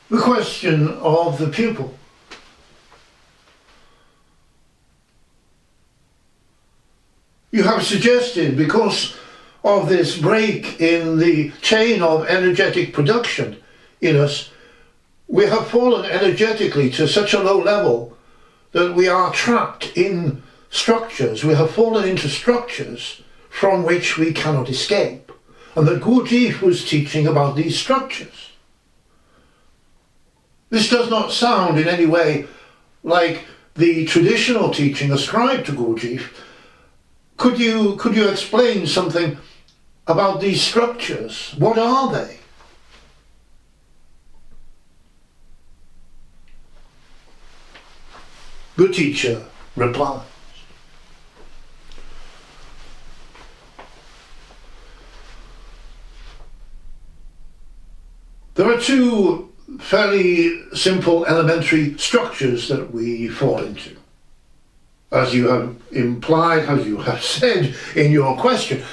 the question of the pupil. You have suggested, because of this break in the chain of energetic production in us, we have fallen energetically to such a low level that we are trapped in structures. We have fallen into structures from which we cannot escape. And that Gurdjieff was teaching about these structures. This does not sound in any way like the traditional teaching ascribed to Gurdjieff. Could you explain something about these structures? What are they? The teacher replies. There are two fairly simple elementary structures that we fall into. As you have implied, as you have said in your question,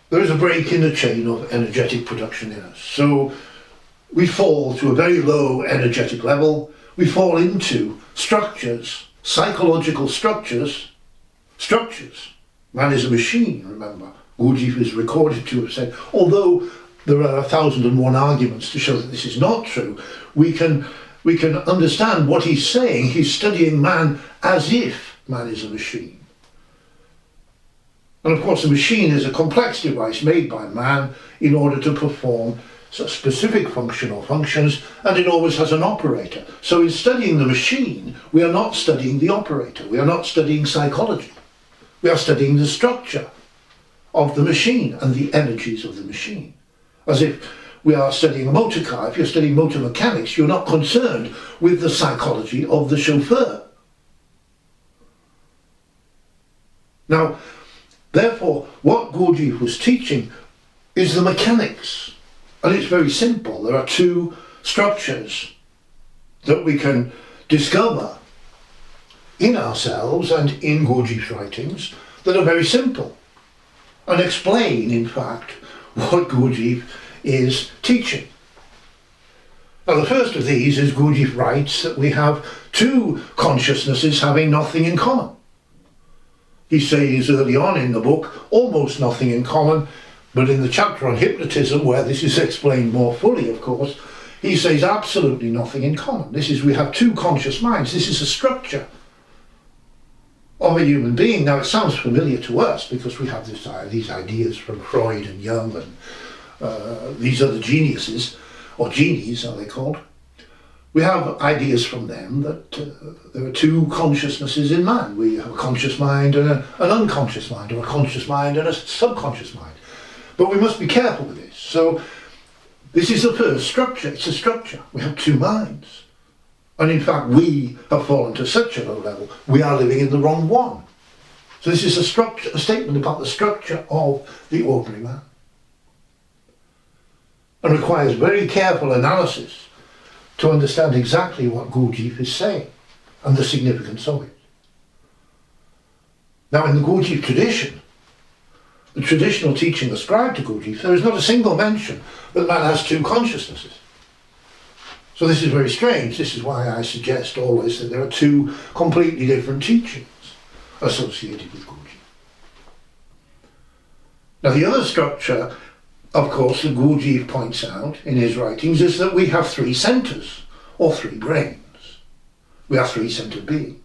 there is a break in the chain of energetic production in us. So we fall to a very low energetic level. We fall into structures, psychological structures. Man is a machine, remember. Gurdjieff is recorded to have said, although there are 1,001 arguments to show that this is not true, we can understand what he's saying. He's studying man as if man is a machine. And of course, a machine is a complex device made by man in order to perform a specific function or functions, and it always has an operator. So in studying the machine, we are not studying the operator. We are not studying psychology. We are studying the structure of the machine and the energies of the machine. As if we are studying a motor car. If you're studying motor mechanics, you're not concerned with the psychology of the chauffeur. Now, therefore, what Gurdjieff was teaching is the mechanics. And it's very simple. There are two structures that we can discover in ourselves and in Gurdjieff's writings that are very simple and explain, in fact, what Gurdjieff is teaching. Now, the first of these is Gurdjieff writes that we have two consciousnesses having nothing in common. He says early on in the book, almost nothing in common, but in the chapter on hypnotism, where this is explained more fully, of course, he says absolutely nothing in common. We have two conscious minds. This is a structure of a human being. Now, it sounds familiar to us because we have these ideas from Freud and Jung and these other geniuses, or genies are they called. We have ideas from them that there are two consciousnesses in man. We have a conscious mind and an unconscious mind, or a conscious mind and a subconscious mind. But we must be careful with this. So this is the first structure. It's a structure. We have two minds. And in fact, we have fallen to such a low level, we are living in the wrong one. So this is a statement about the structure of the ordinary man. And requires very careful analysis to understand exactly what Gurdjieff is saying and the significance of it. Now, in the Gurdjieff tradition, the traditional teaching ascribed to Gurdjieff, there is not a single mention that man has two consciousnesses. So this is very strange. This is why I suggest always that there are two completely different teachings associated with Gurdjieff. Now, the other structure, of course, that Gurdjieff points out in his writings is that we have three centres, or three brains. We are three-centred beings.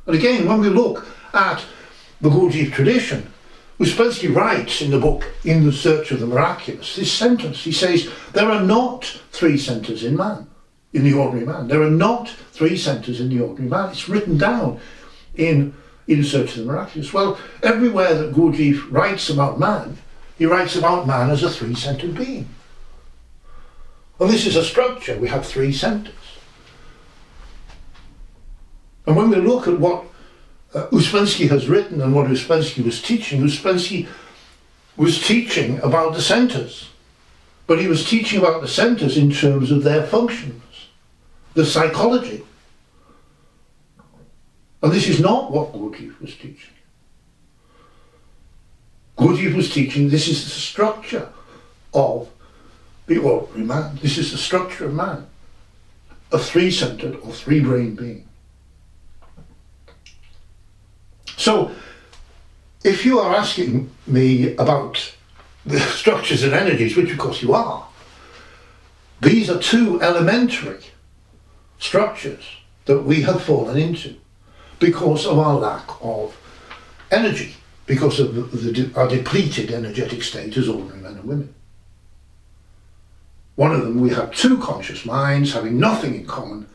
And again, when we look at the Gurdjieff tradition, Ouspensky writes in the book In the Search of the Miraculous this sentence. He says, there are not three centres in man, in the ordinary man. There are not three centres in the ordinary man. It's written down in Search of the Miraculous. Well, everywhere that Gurdjieff writes about man, he writes about man as a three-centred being. Well, this is a structure. We have three centres. And when we look at what Ouspensky has written and what Ouspensky was teaching about the centres. But he was teaching about the centres in terms of their functions, the psychology. And this is not what Gurdjieff was teaching. Gurdjieff was teaching this is the structure of the ordinary man. This is the structure of man, a three-centered or three-brain being. So, if you are asking me about the structures and energies, which of course you are, these are two elementary structures that we have fallen into because of our lack of energy, because of our depleted energetic state as ordinary men and women. One of them, we have two conscious minds having nothing in common.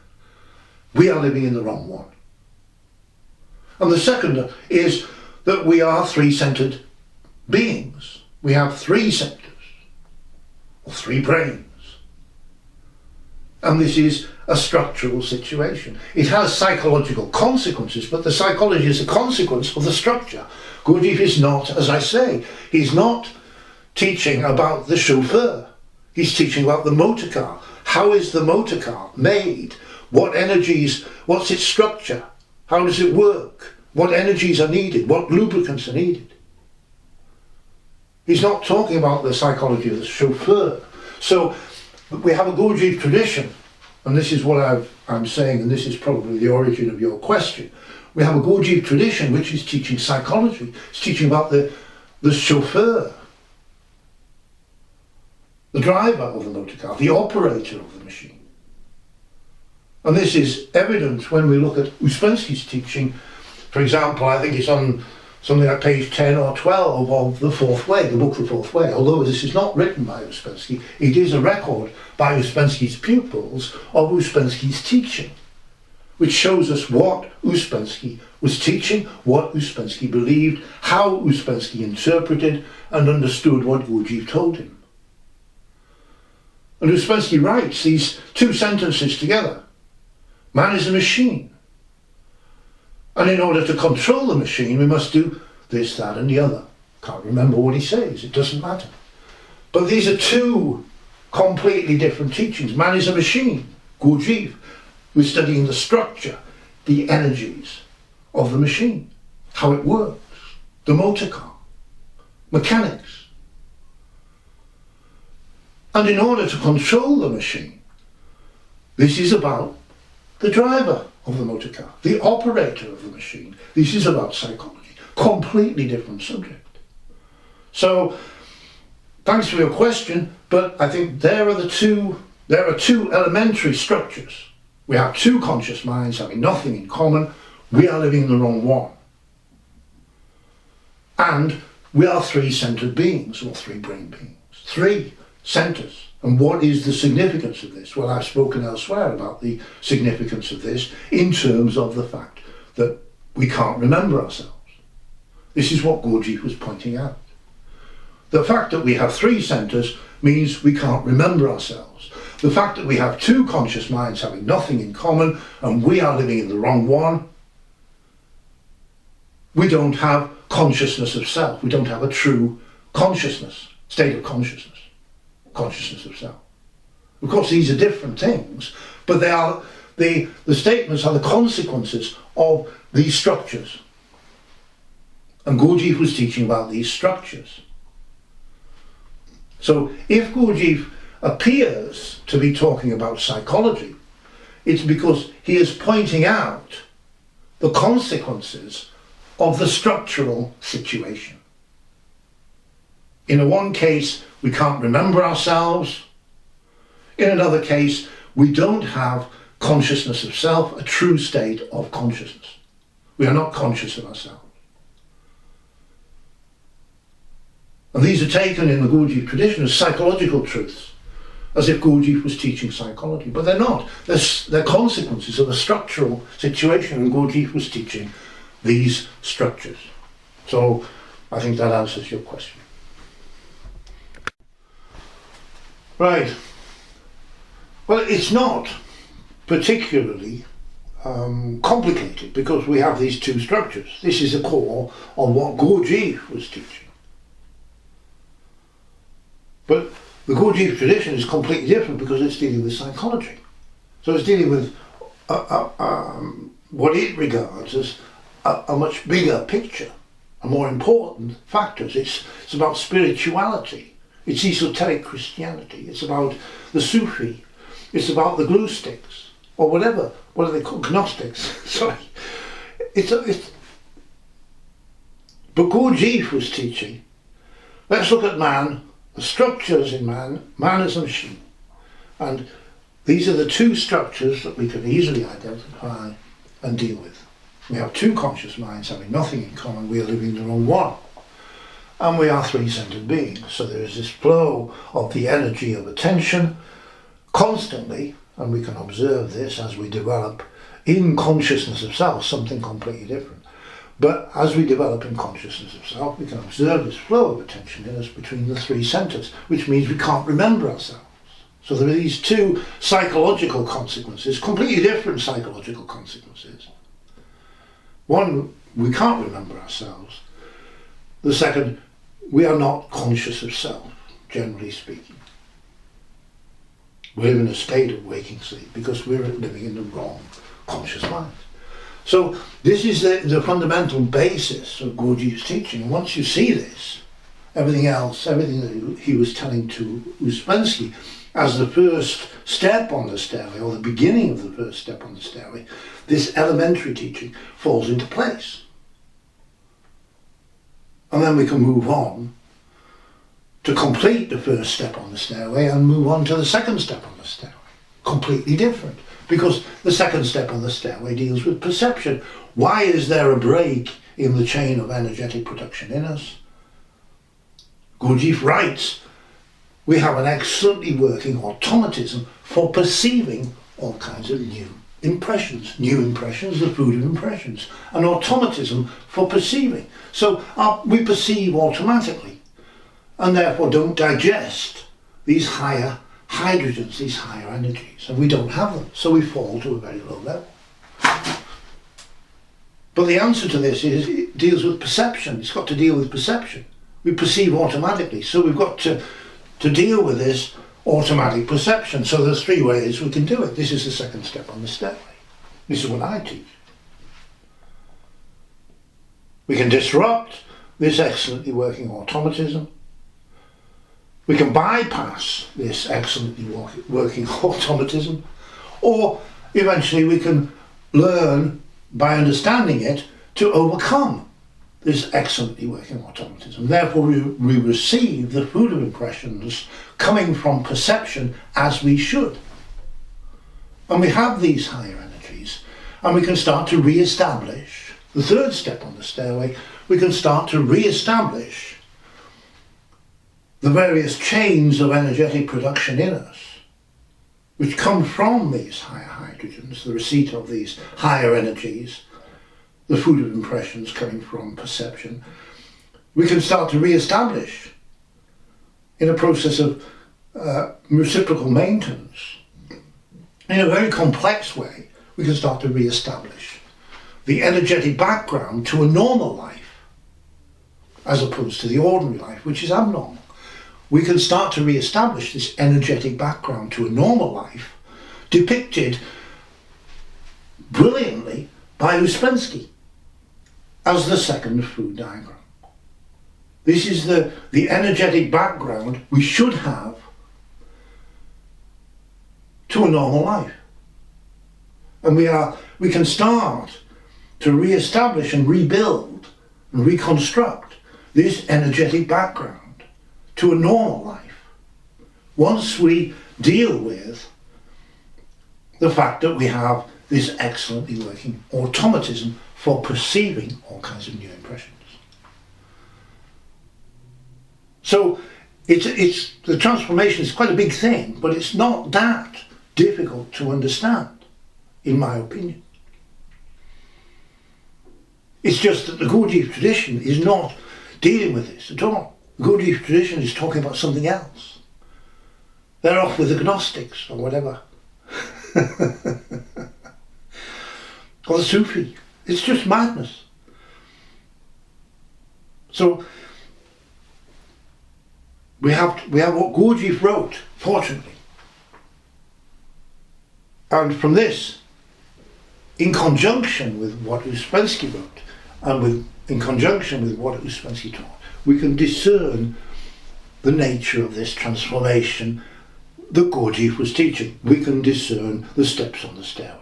We are living in the wrong one. And the second is that we are three-centered beings. We have three centers, or three brains. And this is a structural situation. It has psychological consequences, but the psychology is a consequence of the structure. Gurdjieff is not, as I say, he's not teaching about the chauffeur. He's teaching about the motor car. How is the motor car made? What energies, what's its structure? How does it work? What energies are needed? What lubricants are needed? He's not talking about the psychology of the chauffeur. So we have a Gurdjieff tradition, and this is what I'm saying, and this is probably the origin of your question. We have a Gurdjieff tradition which is teaching psychology. It's teaching about the chauffeur, the driver of the motor car, the operator of the machine. And this is evident when we look at Ouspensky's teaching. For example, I think it's on something like page 10 or 12 of The Fourth Way, the book The Fourth Way. Although this is not written by Ouspensky, it is a record by Ouspensky's pupils of Ouspensky's teaching, which shows us what Ouspensky was teaching, what Ouspensky believed, how Ouspensky interpreted and understood what Gurdjieff told him. And Ouspensky writes these two sentences together. Man is a machine. And in order to control the machine, we must do this, that, and the other. Can't remember what he says, it doesn't matter. But these are two completely different teachings. Man is a machine. Gurdjieff was studying the structure, the energies of the machine, how it works, the motor car, mechanics. And in order to control the machine, this is about the driver of the motor car, the operator of the machine. This is about psychology. Completely different subject. So, thanks for your question, but I think there are two elementary structures. We have two conscious minds having nothing in common. We are living in the wrong one. And we are three-centered beings, or three-brain beings. Three centers. And what is the significance of this? Well, I've spoken elsewhere about the significance of this in terms of the fact that we can't remember ourselves. This is what Gurdjieff was pointing out. The fact that we have three centers means we can't remember ourselves. The fact that we have two conscious minds having nothing in common and we are living in the wrong one, we don't have consciousness of self. We don't have a true consciousness, state of consciousness. Consciousness of self. Of course, these are different things, but they are the statements are the consequences of these structures. And Gurdjieff was teaching about these structures. So if Gurdjieff appears to be talking about psychology, it's because he is pointing out the consequences of the structural situation. In one case, we can't remember ourselves. In another case, we don't have consciousness of self, a true state of consciousness. We are not conscious of ourselves. And these are taken in the Gurdjieff tradition as psychological truths, as if Gurdjieff was teaching psychology. But they're not. They're consequences of a structural situation, and Gurdjieff was teaching these structures. So I think that answers your question. Right. Well, it's not particularly complicated because we have these two structures. This is the core of what Gurdjieff was teaching. But the Gurdjieff tradition is completely different because it's dealing with psychology. So it's dealing with what it regards as a much bigger picture, a more important factors. It's about spirituality. It's esoteric Christianity. It's about the Sufi. It's about the glue sticks, or whatever. What are they called? Gnostics. Sorry. But Gurdjieff was teaching, let's look at man, the structures in man, man as a machine. And these are the two structures that we can easily identify and deal with. We have two conscious minds having nothing in common. We are living in on one. And we are three-centered beings. So there is this flow of the energy of attention constantly, and we can observe this as we develop in consciousness of self, something completely different. But as we develop in consciousness of self, we can observe this flow of attention in us between the three centers, which means we can't remember ourselves. So there are these two psychological consequences, completely different psychological consequences. One, we can't remember ourselves. The second, we are not conscious of self, generally speaking. We're in a state of waking sleep because we're living in the wrong conscious mind. So this is the fundamental basis of Gurdjieff's teaching. And once you see this, everything else, everything that he was telling to Ouspensky as the first step on the stairway, or the beginning of the first step on the stairway, this elementary teaching falls into place. And then we can move on to complete the first step on the stairway and move on to the second step on the stairway. Completely different. Because the second step on the stairway deals with perception. Why is there a break in the chain of energetic production in us? Gurdjieff writes, we have an excellently working automatism for perceiving all kinds of new impressions. New impressions, the food of impressions. An automatism for perceiving. So we perceive automatically, and therefore don't digest these higher hydrogens, these higher energies, and we don't have them, so we fall to a very low level. But the answer to this is, it deals with perception. It's got to deal with perception. We perceive automatically, so we've got to deal with this automatic perception. So there's three ways we can do it. This is the second step on the stairway. This is what I teach. We can disrupt this excellently working automatism. We can bypass this excellently working automatism, or eventually we can learn by understanding it to overcome this excellently working automatism. Therefore we receive the food of impressions coming from perception as we should. And we have these higher energies, and we can start to re-establish the third step on the stairway. We can start to re-establish the various chains of energetic production in us, which come from these higher hydrogens, the receipt of these higher energies, the food of impressions coming from perception. We can start to re-establish in a process of reciprocal maintenance. In a very complex way, we can start to re-establish the energetic background to a normal life, as opposed to the ordinary life, which is abnormal. We can start to re-establish this energetic background to a normal life, depicted brilliantly by Ouspensky as the second food diagram. This is the energetic background we should have to a normal life. And we can start to re-establish and rebuild and reconstruct this energetic background to a normal life once we deal with the fact that we have this excellently working automatism for perceiving all kinds of new impressions. So the transformation is quite a big thing, but it's not that difficult to understand, in my opinion. It's just that the Gurdjieff tradition is not dealing with this at all. The Gurdjieff tradition is talking about something else. They're off with the Gnostics or whatever. Or the Sufi. It's just madness. So we have what Gurdjieff wrote, fortunately. And from this, in conjunction with what Ouspensky wrote, and in conjunction with what Ouspensky taught, we can discern the nature of this transformation that Gurdjieff was teaching. We can discern the steps on the stairway.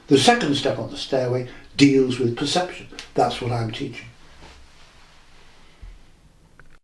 The second step on the stairway deals with perception. That's what I'm teaching.